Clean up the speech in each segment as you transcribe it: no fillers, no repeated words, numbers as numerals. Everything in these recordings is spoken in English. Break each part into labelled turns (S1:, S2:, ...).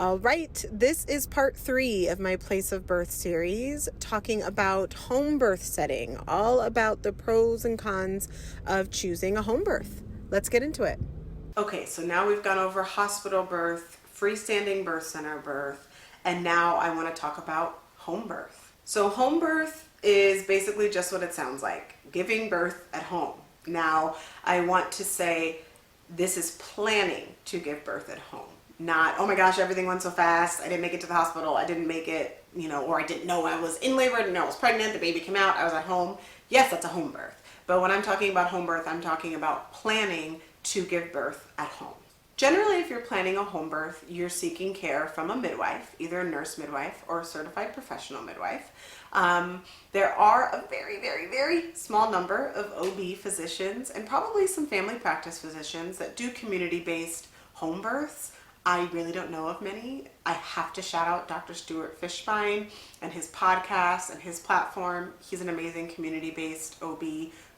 S1: All right, this is part 3 of my Place of Birth series, talking about home birth setting, all about the pros and cons of choosing a home birth. Let's get into it. Okay, so now we've gone over hospital birth, freestanding birth center birth, and now I want to talk about home birth. So home birth is basically just what it sounds like, giving birth at home. Now, I want to say this is planning to give birth at home. Not, oh my gosh, everything went so fast, I didn't make it to the hospital, I didn't make it, or I didn't know I was in labor, I didn't know I was pregnant, the baby came out, I was at home. Yes, that's a home birth. But when I'm talking about home birth, I'm talking about planning to give birth at home. Generally, if you're planning a home birth, you're seeking care from a midwife, either a nurse midwife or a certified professional midwife. There are a very, very, very small number of OB physicians and probably some family practice physicians that do community-based home births. I really don't know of many. I have to shout out Dr. Stuart Fishbein and his podcast and his platform. He's an amazing community-based OB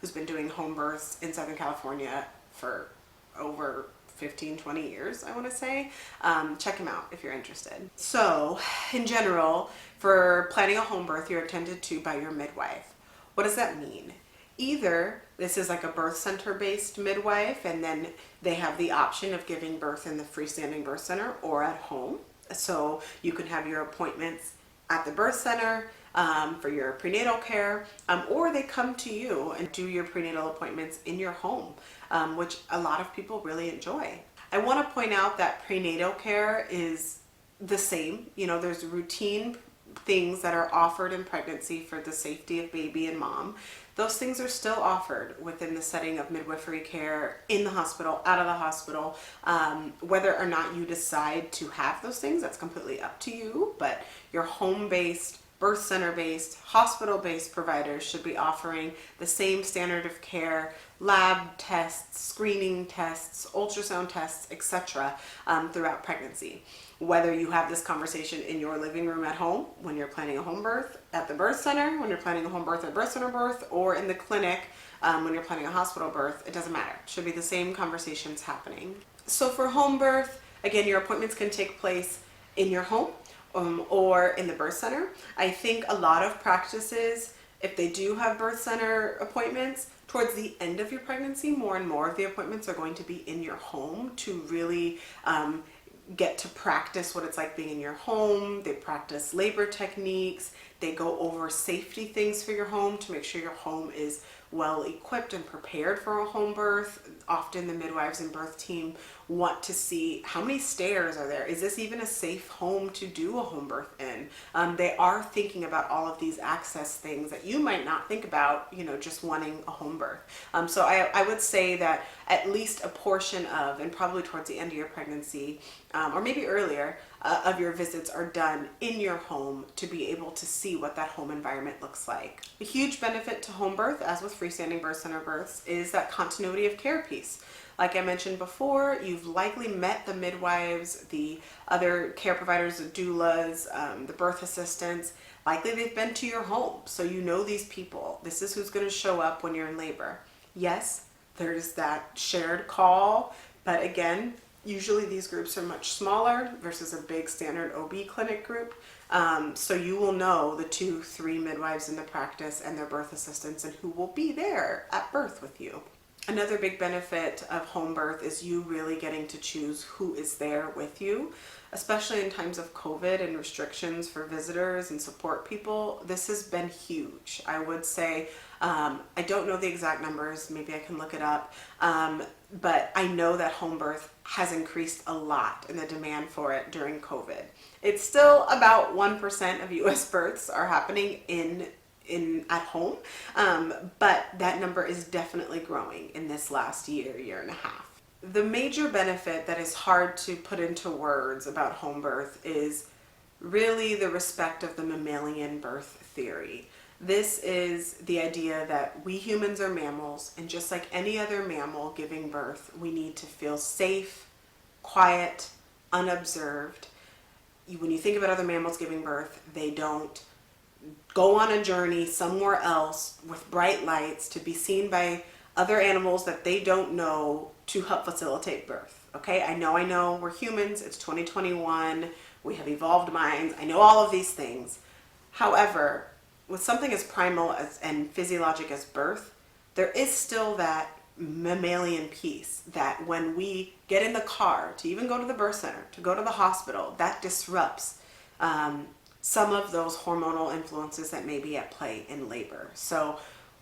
S1: who's been doing home births in Southern California for over 15, 20 years, I want to say. Check him out if you're interested. So, in general, for planning a home birth, you're attended to by your midwife. What does that mean? Either this is like a birth center based midwife and then they have the option of giving birth in the freestanding birth center or at home. So you can have your appointments at the birth center for your prenatal care, or they come to you and do your prenatal appointments in your home, which a lot of people really enjoy. I want to point out that prenatal care is the same. There's routine things that are offered in pregnancy for the safety of baby and mom. Those things are still offered within the setting of midwifery care, in the hospital, out of the hospital. Whether or not you decide to have those things, that's completely up to you, but your home-based, birth center-based, hospital-based providers should be offering the same standard of care, lab tests, screening tests, ultrasound tests, etc. Throughout pregnancy. Whether you have this conversation in your living room at home when you're planning a home birth, at the birth center when you're planning a home birth or birth center birth, or in the clinic when you're planning a hospital birth, it doesn't matter. It should be the same conversations happening. So for home birth, again, your appointments can take place in your home or in the birth center. I think a lot of practices, if they do have birth center appointments, towards the end of your pregnancy, more and more of the appointments are going to be in your home to really get to practice what it's like being in your home. They practice labor techniques. They go over safety things for your home to make sure your home is well equipped and prepared for a home birth. Often the midwives and birth team want to see how many stairs are there. Is this even a safe home to do a home birth in? They are thinking about all of these access things that you might not think about, just wanting a home birth. So I would say that at least a portion of, and probably towards the end of your pregnancy, or maybe earlier, of your visits are done in your home to be able to see what that home environment looks like. A huge benefit to home birth, as with freestanding birth center births, is that continuity of care piece. Like I mentioned before, you've likely met the midwives, the other care providers, the doulas, the birth assistants. Likely they've been to your home, so you know these people. This is who's going to show up when you're in labor. Yes, there's that shared call, but again, usually these groups are much smaller versus a big standard OB clinic group. So you will know the 2-3 midwives in the practice and their birth assistants and who will be there at birth with you. Another big benefit of home birth is you really getting to choose who is there with you, especially in times of COVID and restrictions for visitors and support people. This has been huge. I would say, I don't know the exact numbers, maybe I can look it up, but I know that home birth has increased a lot in the demand for it during COVID. It's still about 1% of US births are happening at home, but that number is definitely growing in this last year and a half. The major benefit that is hard to put into words about home birth is really the respect of the mammalian birth theory. This is the idea that we humans are mammals, and just like any other mammal giving birth, we need to feel safe, quiet, unobserved. When you think about other mammals giving birth, they don't go on a journey somewhere else with bright lights to be seen by other animals that they don't know to help facilitate birth. Okay, I know we're humans, it's 2021, we have evolved minds, I know all of these things. However, with something as primal as and physiologic as birth, there is still that mammalian piece that when we get in the car to even go to the birth center, to go to the hospital, that disrupts some of those hormonal influences that may be at play in labor. So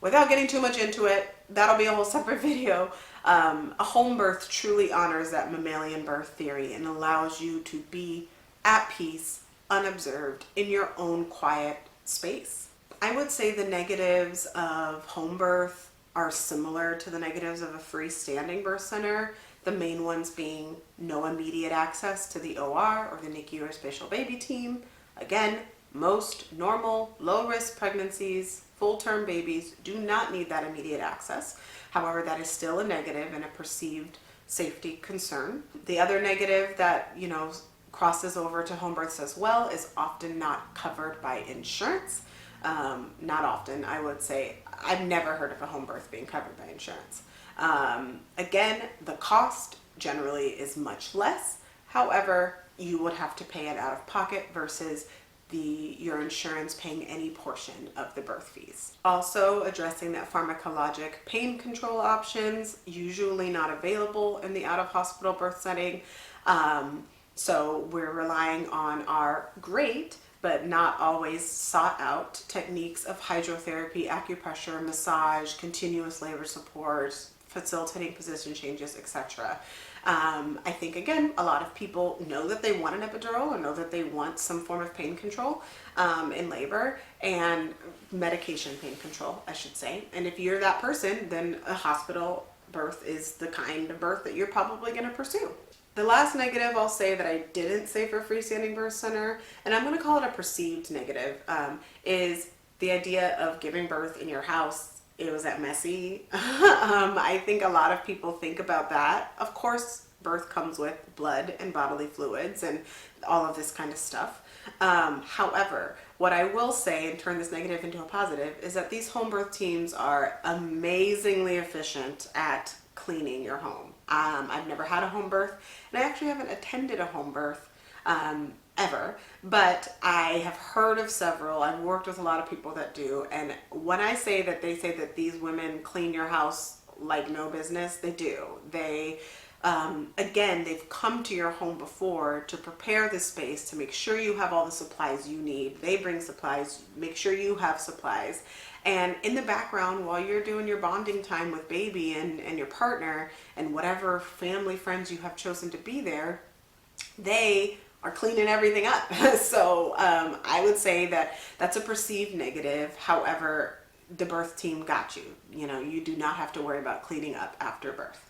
S1: without getting too much into it, that'll be a whole separate video. A home birth truly honors that mammalian birth theory and allows you to be at peace, unobserved, in your own quiet space. I would say the negatives of home birth are similar to the negatives of a freestanding birth center. The main ones being no immediate access to the OR or the NICU or spatial baby team. Again, most normal, low-risk pregnancies, full-term babies do not need that immediate access. However, that is still a negative and a perceived safety concern. The other negative that, crosses over to home births as well is often not covered by insurance. Not often, I would say. I've never heard of a home birth being covered by insurance. Again, the cost generally is much less. However, you would have to pay it out of pocket versus your insurance paying any portion of the birth fees. Also addressing that pharmacologic pain control options, usually not available in the out-of-hospital birth setting. So we're relying on our great but not always sought out techniques of hydrotherapy, acupressure, massage, continuous labor support, facilitating position changes, etc. I think, again, a lot of people know that they want an epidural or know that they want some form of pain control in labor and medication pain control, I should say. And if you're that person, then a hospital birth is the kind of birth that you're probably going to pursue. The last negative I'll say that I didn't say for freestanding birth center, and I'm going to call it a perceived negative, is the idea of giving birth in your house. Was that messy? I think a lot of people think about that. Of course, birth comes with blood and bodily fluids and all of this kind of stuff. However, what I will say and turn this negative into a positive is that these home birth teams are amazingly efficient at cleaning your home. I've never had a home birth, and I actually haven't attended a home birth ever, but I have heard of several. I've worked with a lot of people that do, and when I say that they say that these women clean your house like no business, they do. They again, they've come to your home before to prepare the space, to make sure you have all the supplies you need. They bring supplies, make sure you have supplies. And in the background, while you're doing your bonding time with baby and your partner and whatever family friends you have chosen to be there, they are cleaning everything up. So I would say that that's a perceived negative. However, the birth team got you. You do not have to worry about cleaning up after birth.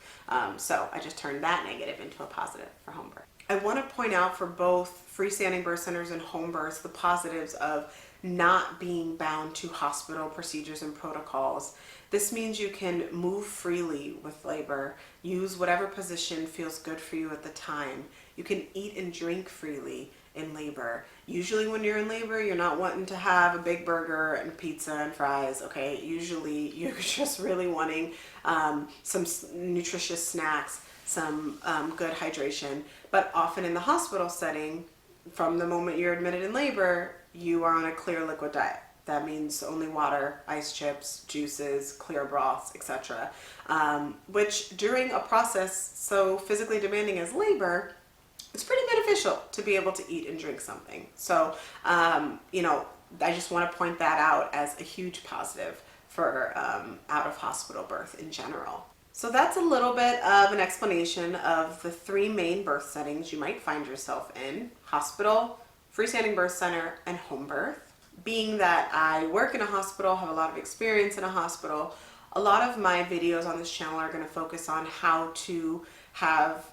S1: So I just turned that negative into a positive for home birth. I want to point out for both freestanding birth centers and home births the positives of not being bound to hospital procedures and protocols. This means you can move freely with labor, use whatever position feels good for you at the time. You can eat and drink freely in labor. Usually when you're in labor, you're not wanting to have a big burger and pizza and fries, okay? Usually you're just really wanting some nutritious snacks, some good hydration. But often in the hospital setting, from the moment you're admitted in labor, you are on a clear liquid diet. That means only water, ice chips, juices, clear broths, etc. Which during a process so physically demanding as labor, it's pretty beneficial to be able to eat and drink something. So, I just want to point that out as a huge positive for out-of-hospital birth in general. So that's a little bit of an explanation of the three main birth settings you might find yourself in: hospital, freestanding birth center, and home birth. Being that I work in a hospital, have a lot of experience in a hospital, a lot of my videos on this channel are going to focus on how to have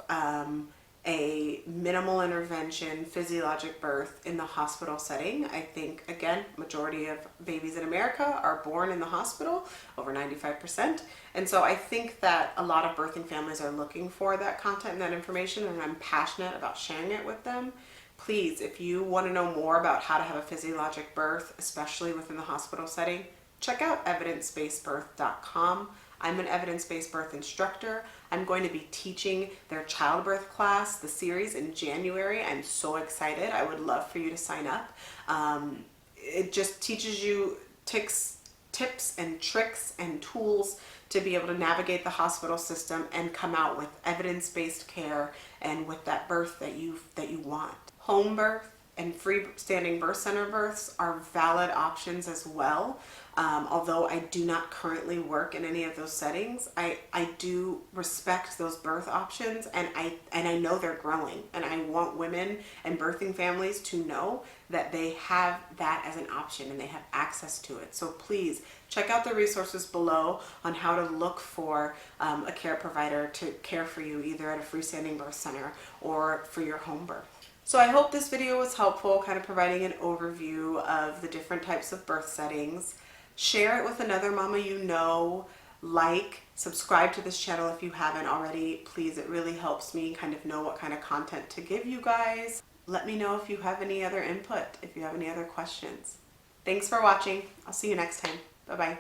S1: a minimal intervention physiologic birth in the hospital setting. I think, again, majority of babies in America are born in the hospital, over 95%. And so I think that a lot of birthing families are looking for that content and that information, and I'm passionate about sharing it with them. Please, if you want to know more about how to have a physiologic birth, especially within the hospital setting, check out evidencebasedbirth.com. I'm an evidence-based birth instructor. I'm going to be teaching their childbirth class, the series, in January. I'm so excited. I would love for you to sign up. It just teaches you tips and tricks and tools to be able to navigate the hospital system and come out with evidence-based care and with that birth that you want. Home birth and freestanding birth center births are valid options as well. Although I do not currently work in any of those settings, I do respect those birth options, and I know they're growing, and I want women and birthing families to know that they have that as an option and they have access to it. So please check out the resources below on how to look for a care provider to care for you, either at a freestanding birth center or for your home birth. So I hope this video was helpful, kind of providing an overview of the different types of birth settings. Share it with another mama you know. Subscribe to this channel if you haven't already. Please, it really helps me kind of know what kind of content to give you guys. Let me know if you have any other input, if you have any other questions. Thanks for watching. I'll see you next time. Bye-bye.